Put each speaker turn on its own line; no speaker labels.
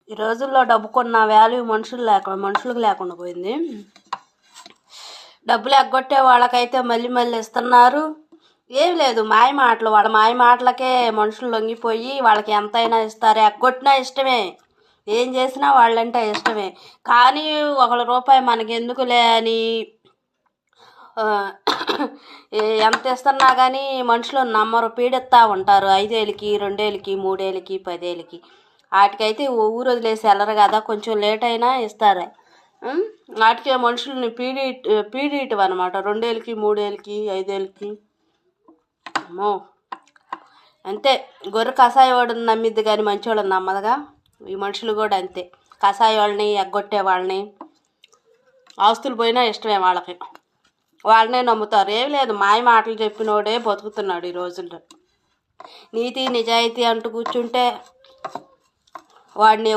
ఈ రోజుల్లో డబ్బుకున్న వాల్యూ మనుషులకు లేకుండా పోయింది. డబ్బులు ఎగ్గొట్టే వాళ్ళకైతే మళ్ళీ మళ్ళీ ఇస్తున్నారు. ఏం లేదు, మాయ మాటలు. వాళ్ళ మాయ మాటలకే మనుషులు లొంగిపోయి వాళ్ళకి ఎంతైనా ఇస్తారు. ఎగ్గొట్టినా ఇష్టమే, ఏం చేసినా వాళ్ళంటే ఇష్టమే. కానీ ₹1 మనకి ఎందుకులే అని ఎంత ఇస్తున్నా కానీ మనుషులు నమ్మరు, పీడిస్తూ ఉంటారు. 5,000కి, 2,000కి, 3,000కి, 10,000కి. వాటికైతే ఊరు వదిలేసి వెళ్ళరు కదా, కొంచెం లేట్ అయినా ఇస్తారు. వాటికే మనుషుల్ని పీడియటం అనమాట. 2,000కి, 3,000కి, 5,000కి. అమ్మో, అంతే. గొర్రె కషాయ వాడిని నమ్మిద్ది కానీ మంచోళ్ళని నమ్మదుగా. ఈ మనుషులు కూడా అంతే, కషాయ వాళ్ళని, ఎగ్గొట్టే వాళ్ళని. ఆస్తులు పోయినా ఇష్టమే వాళ్ళకి, వాళ్ళనే నమ్ముతారు. ఏం లేదు, మాయ మాటలు చెప్పినోడే బతుకుతున్నాడు ఈ రోజుల్లో. నీతి నిజాయితీ అంటూ కూర్చుంటే వాడిని